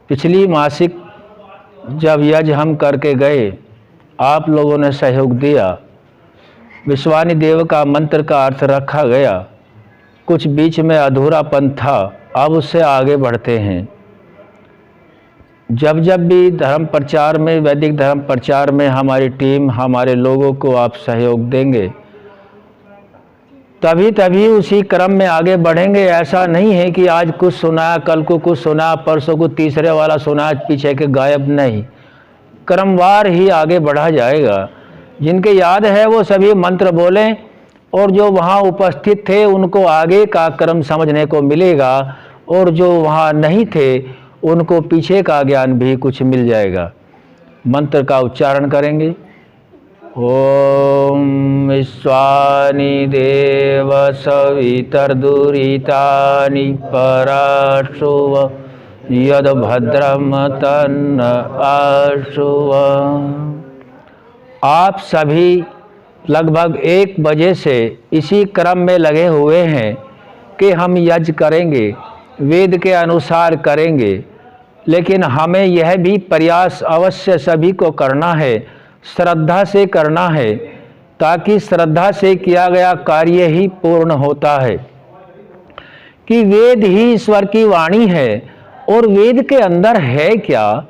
पिछली मासिक जब यज्ञ हम करके गए, आप लोगों ने सहयोग दिया, विश्वानी देव का मंत्र का अर्थ रखा गया, कुछ बीच में अधूरापन था, अब उससे आगे बढ़ते हैं। जब जब भी धर्म प्रचार में, वैदिक धर्म प्रचार में हमारी टीम, हमारे लोगों को आप सहयोग देंगे, तभी तभी उसी क्रम में आगे बढ़ेंगे। ऐसा नहीं है कि आज कुछ सुनाया, कल को कुछ सुना, परसों को तीसरे वाला सुना, पीछे के गायब नहीं, क्रमवार ही आगे बढ़ा जाएगा। जिनके याद है वो सभी मंत्र बोलें, और जो वहाँ उपस्थित थे उनको आगे का क्रम समझने को मिलेगा, और जो वहाँ नहीं थे उनको पीछे का ज्ञान भी कुछ मिल जाएगा। मंत्र का उच्चारण करेंगे। ओम विश्वानि देव सवितर्दुरितानि पराशुव यद भद्रम तन्न आशुव। आप सभी लगभग 1 बजे से इसी क्रम में लगे हुए हैं कि हम यज्ञ करेंगे, वेद के अनुसार करेंगे, लेकिन हमें यह भी प्रयास अवश्य सभी को करना है, श्रद्धा से करना है, ताकि श्रद्धा से किया गया कार्य ही पूर्ण होता है। कि वेद ही ईश्वर की वाणी है, और वेद के अंदर है क्या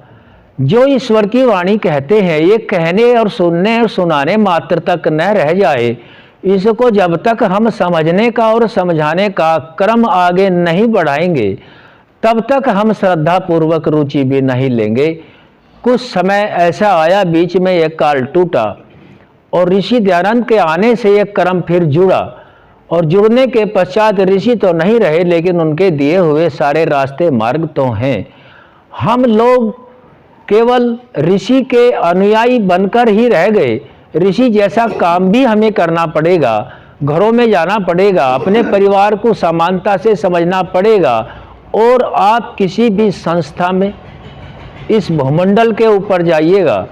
जो ईश्वर की वाणी कहते हैं, ये कहने और सुनने और सुनाने मात्र तक न रह जाए। इसको जब तक हम समझने का और समझाने का क्रम आगे नहीं बढ़ाएंगे, तब तक हम श्रद्धा पूर्वक रुचि भी नहीं लेंगे। कुछ समय ऐसा आया, बीच में एक काल टूटा, और ऋषि दयानंद के आने से एक क्रम फिर जुड़ा, और जुड़ने के पश्चात ऋषि तो नहीं रहे, लेकिन उनके दिए हुए सारे रास्ते मार्ग तो हैं। हम लोग केवल ऋषि के अनुयायी बनकर ही रह गए। ऋषि जैसा काम भी हमें करना पड़ेगा, घरों में जाना पड़ेगा, अपने परिवार को समानता से समझना पड़ेगा। और आप किसी भी संस्था में इस भूमंडल के ऊपर जाइएगा,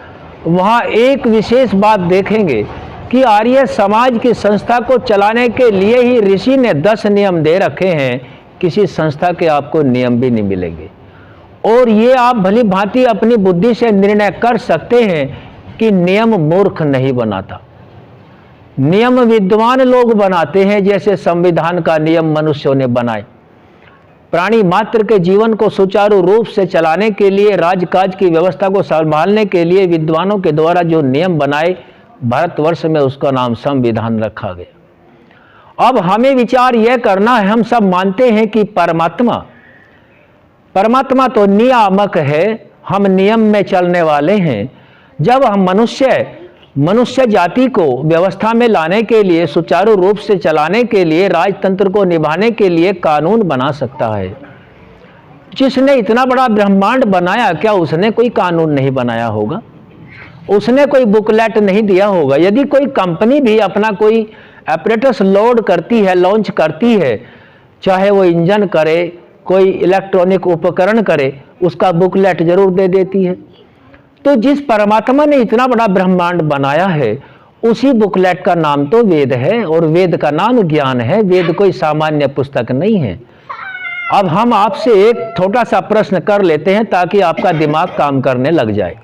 वहाँ एक विशेष बात देखेंगे कि आर्य समाज की संस्था को चलाने के लिए ही ऋषि ने 10 नियम दे रखे हैं। किसी संस्था के आपको नियम भी नहीं मिलेंगे, और ये आप भली भांति अपनी बुद्धि से निर्णय कर सकते हैं कि नियम मूर्ख नहीं बनाता, नियम विद्वान लोग बनाते हैं। जैसे संविधान का नियम मनुष्यों ने बनाए, प्राणी मात्र के जीवन को सुचारू रूप से चलाने के लिए, राजकाज की व्यवस्था को संभालने के लिए विद्वानों के द्वारा जो नियम बनाए, भारतवर्ष में उसका नाम संविधान रखा गया। अब हमें विचार यह करना है, हम सब मानते हैं कि परमात्मा तो नियामक है, हम नियम में चलने वाले हैं। जब हम मनुष्य जाति को व्यवस्था में लाने के लिए, सुचारू रूप से चलाने के लिए, राजतंत्र को निभाने के लिए कानून बना सकता है। जिसने इतना बड़ा ब्रह्मांड बनाया, क्या उसने कोई कानून नहीं बनाया होगा? उसने कोई बुकलेट नहीं दिया होगा? यदि कोई कंपनी भी अपना कोई एपरेटस लोड करती है, लॉन्च करती है, चाहे वो इंजन करे, कोई इलेक्ट्रॉनिक उपकरण करे, उसका बुकलेट जरूर दे देती है। तो जिस परमात्मा ने इतना बड़ा ब्रह्मांड बनाया है, उसी बुकलेट का नाम तो वेद है, और वेद का नाम ज्ञान है। वेद कोई सामान्य पुस्तक नहीं है। अब हम आपसे एक छोटा सा प्रश्न कर लेते हैं, ताकि आपका दिमाग काम करने लग जाए।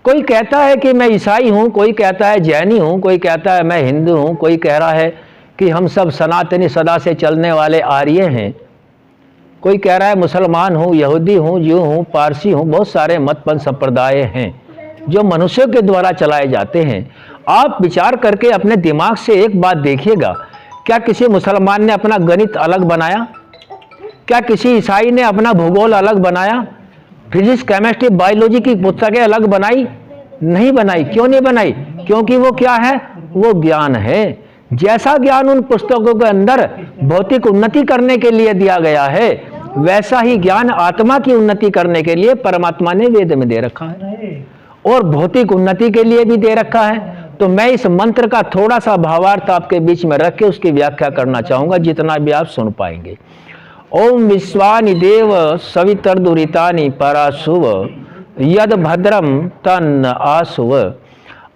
कोई कहता है कि मैं ईसाई हूँ, कोई कहता है जैनी हूँ, कोई कहता है मैं हिंदू हूँ, कोई कह रहा है कि हम सब सनातनी सदा से चलने वाले आर्य हैं, कोई कह रहा है मुसलमान हूँ, यहूदी हूँ, ज्यू हूँ, पारसी हूँ। बहुत सारे मत पंथ संप्रदाय हैं जो मनुष्यों के द्वारा चलाए जाते हैं। आप विचार करके अपने दिमाग से एक बात देखिएगा, क्या किसी मुसलमान ने अपना गणित अलग बनाया? क्या किसी ईसाई ने अपना भूगोल अलग बनाया? फिजिक्स, केमिस्ट्री, बायोलॉजी की पुस्तकें अलग बनाई? नहीं बनाई। क्यों नहीं बनाई? क्योंकि वो क्या है? वो ज्ञान है। जैसा ज्ञान उन पुस्तकों के अंदर भौतिक उन्नति करने के लिए दिया गया है, वैसा ही ज्ञान आत्मा की उन्नति करने के लिए परमात्मा ने वेद में दे रखा है, और भौतिक उन्नति के लिए भी दे रखा है। तो मैं इस मंत्र का थोड़ा सा भावार्थ आपके बीच में रख के उसकी व्याख्या करना चाहूंगा, जितना भी आप सुन पाएंगे। ओम विश्वानि देव सवितर्दुरितानि पराशुव यद भद्रम तन आसुव।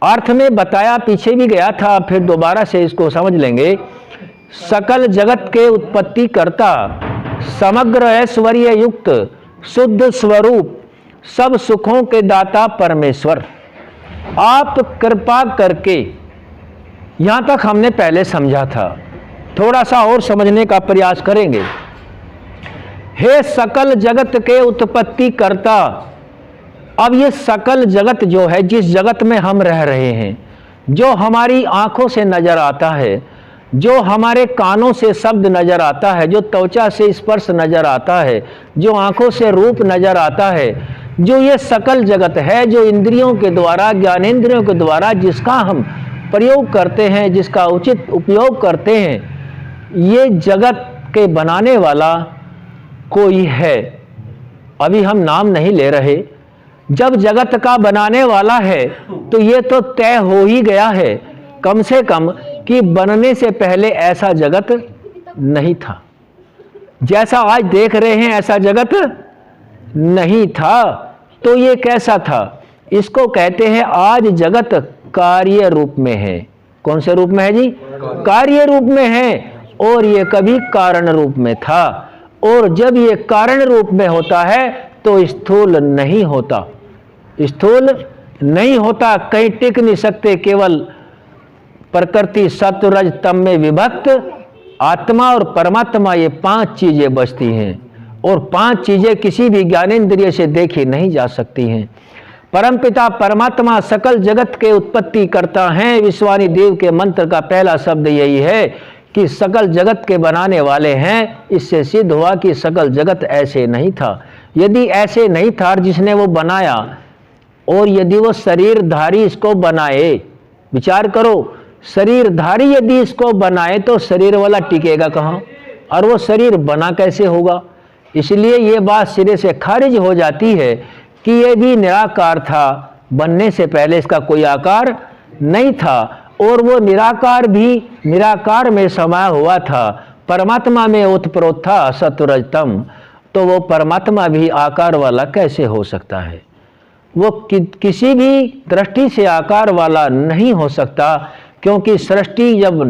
अर्थ में बताया, पीछे भी गया था, फिर दोबारा से इसको समझ लेंगे। सकल जगत के उत्पत्ति करता, समग्र ऐश्वर्य युक्त, शुद्ध स्वरूप, सब सुखों के दाता परमेश्वर, आप कृपा करके, यहां तक हमने पहले समझा था, थोड़ा सा और समझने का प्रयास करेंगे। हे सकल जगत के उत्पत्ति करता। अब ये सकल जगत जो है, जिस जगत में हम रह रहे हैं, जो हमारी आंखों से नजर आता है, जो हमारे कानों से शब्द नजर आता है, जो त्वचा से स्पर्श नजर आता है, जो आंखों से रूप नजर आता है, जो ये सकल जगत है, जो इंद्रियों के द्वारा, ज्ञानेंद्रियों के द्वारा जिसका हम प्रयोग करते हैं, जिसका उचित उपयोग करते हैं, ये जगत के बनाने वाला कोई है। अभी हम नाम नहीं ले रहे। जब जगत का बनाने वाला है तो ये तो तय हो ही गया है कम से कम कि बनने से पहले ऐसा जगत नहीं था। जैसा आज देख रहे हैं ऐसा जगत नहीं था। तो ये कैसा था? इसको कहते हैं आज जगत कार्य रूप में है। कौन से रूप में है जी? कार्य रूप में है। और ये कभी कारण रूप में था। और जब ये कारण रूप में होता है तो स्थूल नहीं होता। स्थूल नहीं होता, कहीं टिक नहीं सकते। केवल प्रकृति सत्व रज तम में विभक्त आत्मा और परमात्मा, ये 5 चीजें बचती हैं। और 5 चीजें किसी भी ज्ञानेंद्रिय से देखी नहीं जा सकती हैं। परमपिता परमात्मा सकल जगत के उत्पत्ति करता है। विश्वानी देव के मंत्र का पहला शब्द यही है कि सकल जगत के बनाने वाले हैं। इससे सिद्ध हुआ कि सकल जगत ऐसे नहीं था। यदि ऐसे नहीं था जिसने वो बनाया, और यदि वो शरीरधारी इसको बनाए, विचार करो, शरीरधारी यदि इसको बनाए तो शरीर वाला टिकेगा कहाँ, और वो शरीर बना कैसे होगा? इसलिए ये बात सिरे से खारिज हो जाती है कि ये भी निराकार था। बनने से पहले इसका कोई आकार नहीं था। और वो निराकार भी निराकार में समाया हुआ था। परमात्मा में ओतप्रोत था सत्वरजतम। तो वो परमात्मा भी आकार वाला कैसे हो सकता है? वो किसी भी दृष्टि से आकार वाला नहीं हो सकता, क्योंकि सृष्टि जब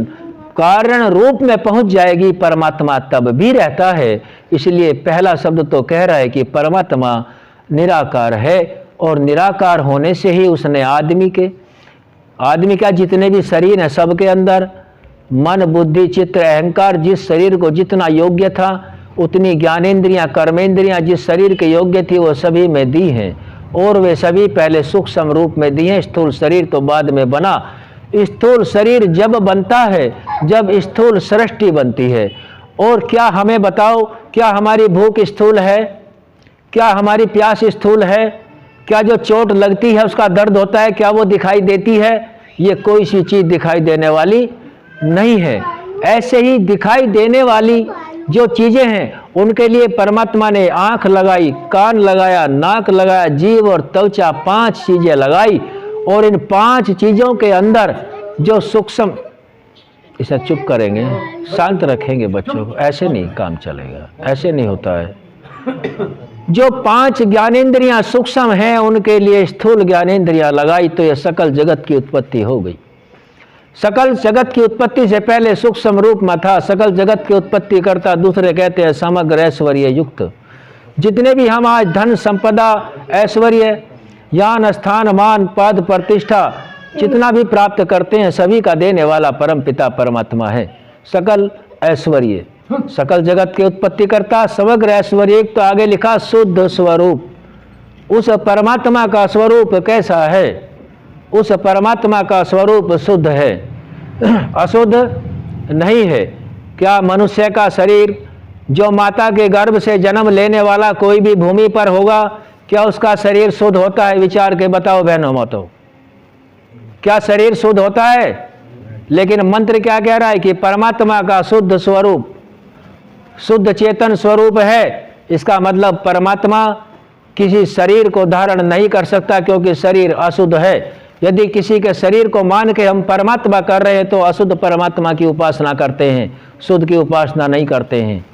कारण रूप में पहुंच जाएगी परमात्मा तब भी रहता है। इसलिए पहला शब्द तो कह रहा है कि परमात्मा निराकार है। और निराकार होने से ही उसने आदमी का जितने भी शरीर हैं सबके अंदर मन बुद्धि चित्त अहंकार, जिस शरीर को जितना योग्य था उतनी ज्ञानेंद्रियां कर्मेंद्रियां जिस शरीर के योग्य थी वो सभी में दी हैं। और वे सभी पहले सूक्ष्म रूप में दिए। स्थूल शरीर तो बाद में बना। स्थूल शरीर जब बनता है जब स्थूल सृष्टि बनती है। और क्या हमें बताओ, क्या हमारी भूख स्थूल है? क्या हमारी प्यास स्थूल है? क्या जो चोट लगती है उसका दर्द होता है, क्या वो दिखाई देती है? ये कोई सी चीज दिखाई देने वाली नहीं है। ऐसे ही दिखाई देने वाली जो चीजें हैं उनके लिए परमात्मा ने आंख लगाई, कान लगाया, नाक लगाया, जीव और त्वचा 5 चीजें लगाई। और इन 5 चीजों के अंदर जो सूक्ष्म, इसे चुप करेंगे, शांत रखेंगे बच्चों को, ऐसे नहीं काम चलेगा, ऐसे नहीं होता है। जो 5 ज्ञानेंद्रियां सूक्ष्म हैं उनके लिए स्थूल ज्ञानेंद्रियां लगाई तो यह सकल जगत की उत्पत्ति हो गई। सकल जगत की उत्पत्ति से पहले सूक्ष्म रूप में था। सकल जगत की उत्पत्ति करता दूसरे कहते हैं समग्र ऐश्वर्य युक्त। जितने भी हम आज धन संपदा ऐश्वर्य यान स्थान मान पद प्रतिष्ठा जितना भी प्राप्त करते हैं सभी का देने वाला परम पिता परमात्मा है। सकल ऐश्वर्य सकल जगत की उत्पत्ति करता समग्र ऐश्वर्य। तो आगे लिखा शुद्ध स्वरूप। उस परमात्मा का स्वरूप कैसा है? उस परमात्मा का स्वरूप शुद्ध है, अशुद्ध नहीं है। क्या मनुष्य का शरीर जो माता के गर्भ से जन्म लेने वाला कोई भी भूमि पर होगा, क्या उसका शरीर शुद्ध होता है? विचार के बताओ बहनों माताओं, क्या शरीर शुद्ध होता है? लेकिन मंत्र क्या कह रहा है कि परमात्मा का शुद्ध स्वरूप, शुद्ध चेतन स्वरूप है। इसका मतलब परमात्मा किसी शरीर को धारण नहीं कर सकता, क्योंकि शरीर अशुद्ध है। यदि किसी के शरीर को मान के हम परमात्मा कर रहे हैं तो अशुद्ध परमात्मा की उपासना करते हैं, शुद्ध की उपासना नहीं करते हैं।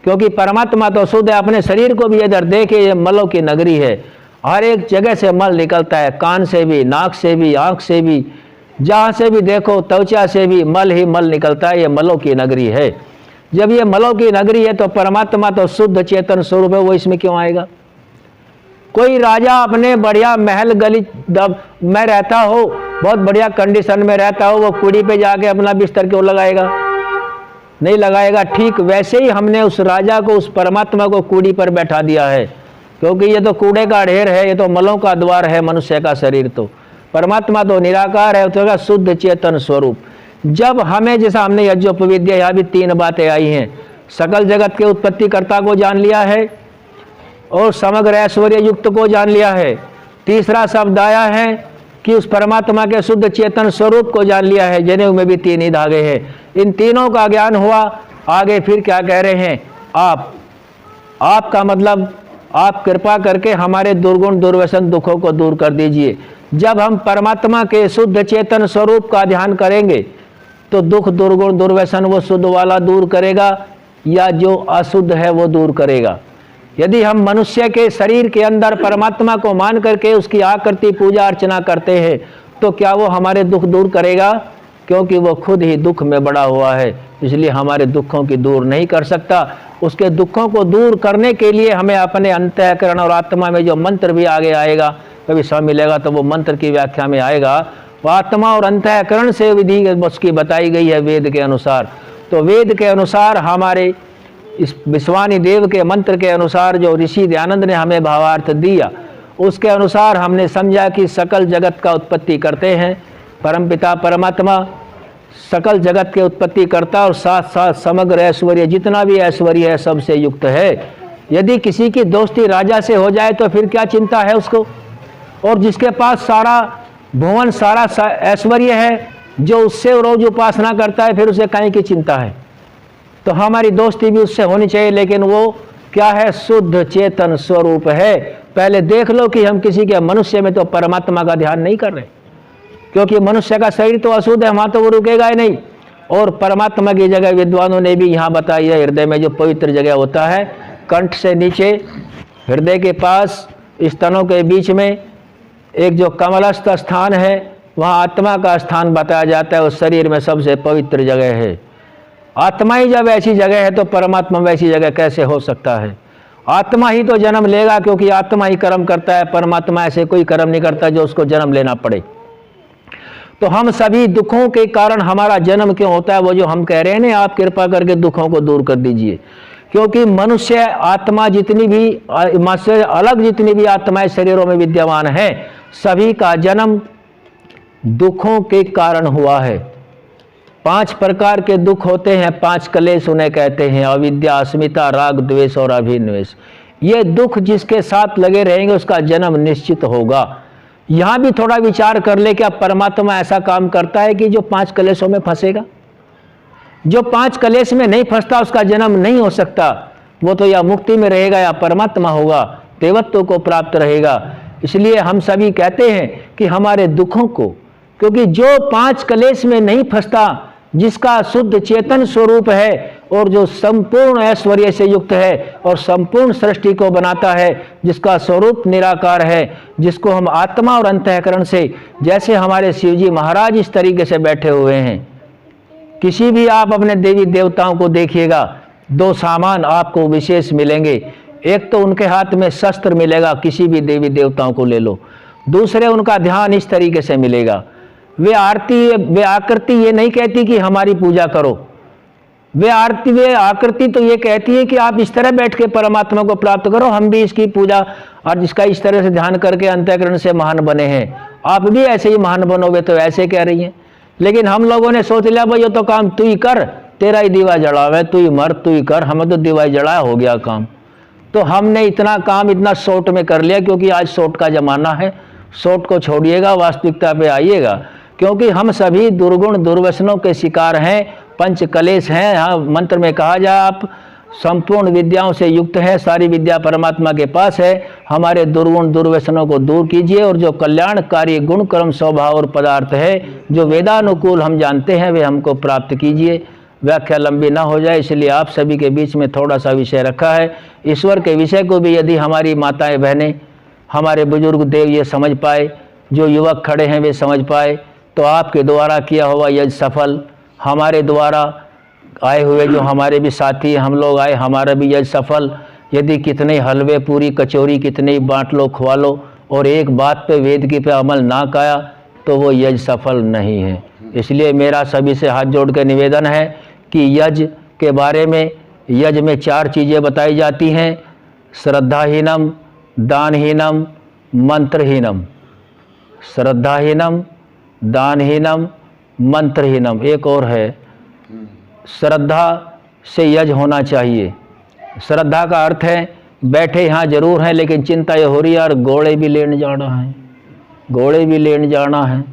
क्योंकि परमात्मा तो शुद्ध है। अपने शरीर को भी इधर देखे, ये मलों की नगरी है। हर एक जगह से मल निकलता है, कान से भी, नाक से भी, आँख से भी, जहाँ से भी देखो, त्वचा से भी मल ही मल निकलता है। ये मलों की नगरी है। जब ये मलों की नगरी है तो परमात्मा तो शुद्ध चेतन स्वरूप है, वो इसमें क्यों आएगा? कोई राजा अपने बढ़िया महल गली में रहता हो, बहुत बढ़िया कंडीशन में रहता हो, वो कुड़ी पे जाके अपना बिस्तर क्यों लगाएगा? नहीं लगाएगा। ठीक वैसे ही हमने उस राजा को, उस परमात्मा को कुड़ी पर बैठा दिया है, क्योंकि ये तो कूड़े का ढेर है, ये तो मलों का द्वार है मनुष्य का शरीर। तो परमात्मा तो निराकार है, तो शुद्ध चेतन स्वरूप। जब हमें, जैसा हमने यज्ञोपविद्या, यहाँ भी 3 बातें आई हैं। सकल जगत के उत्पत्तिकर्ता को जान लिया है और समग्र ऐश्वर्य युक्त को जान लिया है। तीसरा शब्द आया है कि उस परमात्मा के शुद्ध चेतन स्वरूप को जान लिया है। जनेऊ में भी 3 ही धागे हैं। इन तीनों का ज्ञान हुआ। आगे फिर क्या कह रहे हैं? आपका मतलब आप कृपा करके हमारे दुर्गुण दुर्व्यसन दुखों को दूर कर दीजिए। जब हम परमात्मा के शुद्ध चेतन स्वरूप का ध्यान करेंगे तो दुख दुर्गुण दुर्व्यसन वो शुद्ध वाला दूर करेगा या जो अशुद्ध है वो दूर करेगा। यदि हम मनुष्य के शरीर के अंदर परमात्मा को मान करके उसकी आकृति पूजा अर्चना करते हैं तो क्या वो हमारे दुख दूर करेगा? क्योंकि वो खुद ही दुख में बड़ा हुआ है, इसलिए हमारे दुखों की दूर नहीं कर सकता। उसके दुखों को दूर करने के लिए हमें अपने अंतःकरण और आत्मा में जो मंत्र भी आगे आएगा, कभी समय मिलेगा तो वो मंत्र की व्याख्या में आएगा, वो आत्मा और अंतःकरण से विधि उसकी बताई गई है वेद के अनुसार। तो वेद के अनुसार हमारे इस विश्वानी देव के मंत्र के अनुसार जो ऋषि दयानंद ने हमें भावार्थ दिया, उसके अनुसार हमने समझा कि सकल जगत का उत्पत्ति करते हैं परमपिता परमात्मा, सकल जगत के उत्पत्ति करता और साथ साथ समग्र ऐश्वर्य, जितना भी ऐश्वर्य है सबसे युक्त है। यदि किसी की दोस्ती राजा से हो जाए तो फिर क्या चिंता है उसको? और जिसके पास सारा भुवन, सारा ऐश्वर्य है, जो उससे रोज उपासना करता है, फिर उसे काहे की चिंता है? तो हमारी दोस्ती भी उससे होनी चाहिए, लेकिन वो क्या है? शुद्ध चेतन स्वरूप है। पहले देख लो कि हम किसी के मनुष्य में तो परमात्मा का ध्यान नहीं कर रहे, क्योंकि मनुष्य का शरीर तो अशुद्ध है, वहाँ तो वो रुकेगा ही नहीं। और परमात्मा की जगह विद्वानों ने भी यहाँ बताई है, हृदय में जो पवित्र जगह होता है, कंठ से नीचे हृदय के पास स्तनों के बीच में एक जो कमलस्थ स्थान है, वहाँ आत्मा का स्थान बताया जाता है। उस शरीर में सबसे पवित्र जगह है। आत्मा ही जब ऐसी जगह है तो परमात्मा वैसी जगह कैसे हो सकता है? आत्मा ही तो जन्म लेगा, क्योंकि आत्मा ही कर्म करता है। परमात्मा ऐसे कोई कर्म नहीं करता जो उसको जन्म लेना पड़े। तो हम सभी दुखों के कारण हमारा जन्म क्यों होता है? वो जो हम कह रहे हैं ना, आप कृपा करके दुखों को दूर कर दीजिए। क्योंकि मनुष्य आत्मा जितनी भी अलग जितनी भी आत्माएं शरीरों में विद्यमान हैं, सभी का जन्म दुखों के कारण हुआ है। 5 प्रकार के दुख होते हैं, 5 क्लेश उन्हें कहते हैं, अविद्या, अस्मिता, राग, द्वेष और अभिनिवेश। ये दुख जिसके साथ लगे रहेंगे उसका जन्म निश्चित होगा। यहाँ भी थोड़ा विचार कर ले, क्या परमात्मा ऐसा काम करता है कि जो 5 क्लेशों में फंसेगा? जो 5 क्लेश में नहीं फंसता उसका जन्म नहीं हो सकता। वो तो या मुक्ति में रहेगा या परमात्मा होगा, देवत्व को प्राप्त रहेगा। इसलिए हम सभी कहते हैं कि हमारे दुखों को, क्योंकि जो 5 क्लेश में नहीं फंसता, जिसका शुद्ध चेतन स्वरूप है और जो संपूर्ण ऐश्वर्य से युक्त है और संपूर्ण सृष्टि को बनाता है, जिसका स्वरूप निराकार है, जिसको हम आत्मा और अंतःकरण से, जैसे हमारे शिवजी महाराज इस तरीके से बैठे हुए हैं। किसी भी आप अपने देवी देवताओं को देखिएगा, 2 सामान आपको विशेष मिलेंगे। एक तो उनके हाथ में शस्त्र मिलेगा, किसी भी देवी देवताओं को ले लो। दूसरे, उनका ध्यान इस तरीके से मिलेगा। वे आकृति ये नहीं कहती कि हमारी पूजा करो। वे आकृति तो ये कहती है कि आप इस तरह बैठ के परमात्मा को प्राप्त करो, हम भी इसकी पूजा और इसका इस तरह से ध्यान करके अंतःकरण से महान बने हैं, आप भी ऐसे ही महान बनोगे। तो ऐसे कह रही हैं। लेकिन हम लोगों ने सोच लिया भाई ये तो काम तू ही कर, तेरा ही दीवा जलावे, तू ही मर, तू ही कर, हमें तो दीवा जलाया, हो गया काम। तो हमने इतना काम इतना शॉर्ट में कर लिया, क्योंकि आज शॉर्ट का जमाना है। शॉर्ट को छोड़िएगा, वास्तविकता पे आइएगा, क्योंकि हम सभी दुर्गुण दुर्व्यसनों के शिकार हैं, 5 क्लेश हैं। हाँ, मंत्र में कहा जाए आप संपूर्ण विद्याओं से युक्त है, सारी विद्या परमात्मा के पास है। हमारे दुर्गुण दुर्व्यसनों को दूर कीजिए और जो कल्याणकारी गुण कर्म स्वभाव और पदार्थ है, जो वेदानुकूल हम जानते हैं, वे हमको प्राप्त कीजिए। व्याख्या लंबी ना हो जाए, इसलिए आप सभी के बीच में थोड़ा सा विषय रखा है। ईश्वर के विषय को भी यदि हमारी माताएं बहनें हमारे बुजुर्ग देव ये समझ पाए, जो युवक खड़े हैं वे समझ पाए, तो आपके द्वारा किया हुआ यज्ञ सफल, हमारे द्वारा आए हुए जो हमारे भी साथी हम लोग आए, हमारा भी यज्ञ सफल। यदि कितने हलवे पूरी कचौरी कितने बांट लो खवा लो और एक बात पे वेद की पे अमल ना किया तो वो यज्ञ सफल नहीं है। इसलिए मेरा सभी से हाथ जोड़ कर निवेदन है कि यज्ञ के बारे में, यज्ञ में 4 चीज़ें बताई जाती हैं: श्रद्धाहीनम, दानहीनम, मंत्रहीनम। श्रद्धाहीनम, दानहीनम, मंत्रहीनम। एक और है, श्रद्धा से यज्ञ होना चाहिए। श्रद्धा का अर्थ है बैठे यहाँ जरूर हैं लेकिन चिंता ये हो रही है यार घोड़े भी लेने जाना है, घोड़े भी लेने जाना है,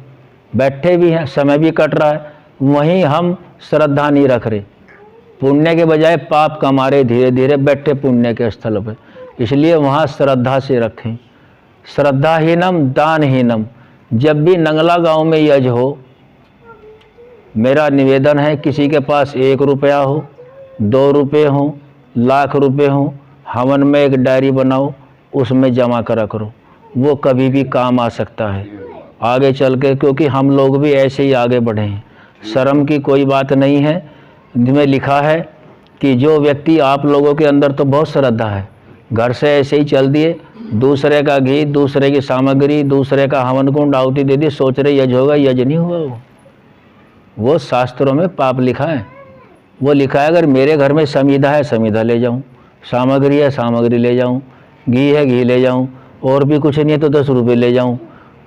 बैठे भी हैं, समय भी कट रहा है, वहीं हम श्रद्धा नहीं रख रहे, पुण्य के बजाय पाप कमा रहे धीरे धीरे बैठे पुण्य के स्थल पर। इसलिए वहाँ श्रद्धा से रखें। श्रद्धाहीनम, दानहीनम। जब भी नंगला गांव में यज्ञ हो, मेरा निवेदन है किसी के पास 1 रुपया हो, 2 रुपये हो, लाख रुपए हो, हवन में एक डायरी बनाओ, उसमें जमा करा करो, वो कभी भी काम आ सकता है आगे चल के, क्योंकि हम लोग भी ऐसे ही आगे बढ़े हैं। शर्म की कोई बात नहीं है। जिसमें लिखा है कि जो व्यक्ति, आप लोगों के अंदर तो बहुत श्रद्धा है, घर से ऐसे ही चल दिए, दूसरे का घी, दूसरे की सामग्री, दूसरे का हवन कुंड आहुति दे दी, सोच रहे यज्ञ होगा, यज्ञ नहीं हुआ। वो शास्त्रों में पाप लिखा है। वो लिखा है अगर मेरे घर में समीधा है समीधा ले जाऊं, सामग्री है सामग्री ले जाऊं, घी है घी ले जाऊं, और भी कुछ नहीं है तो 10 रुपये ले जाऊं।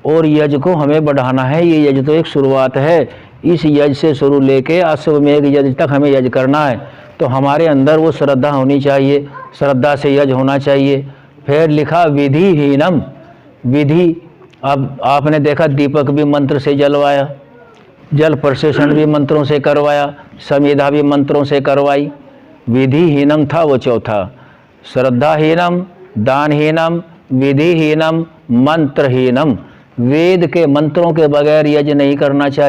और यज्ञ को हमें बढ़ाना है। ये यज्ञ तो एक शुरुआत है। इस यज्ञ से शुरू लेके अश्वमेध यज्ञ तक हमें यज्ञ करना है, तो हमारे अंदर वो श्रद्धा होनी चाहिए, श्रद्धा से यज्ञ होना चाहिए। फिर लिखा विधिहीनम। विधि, अब आपने देखा दीपक भी मंत्र से जलवाया, जल प्रशेषण भी मंत्रों से करवाया, समीधा भी मंत्रों से करवाई। विधिहीनम था वो चौथा। श्रद्धाहीनम, दानहीनम, विधिहीनम, मंत्रहीनम। वेद के मंत्रों के बगैर यज्ञ नहीं करना चाहिए।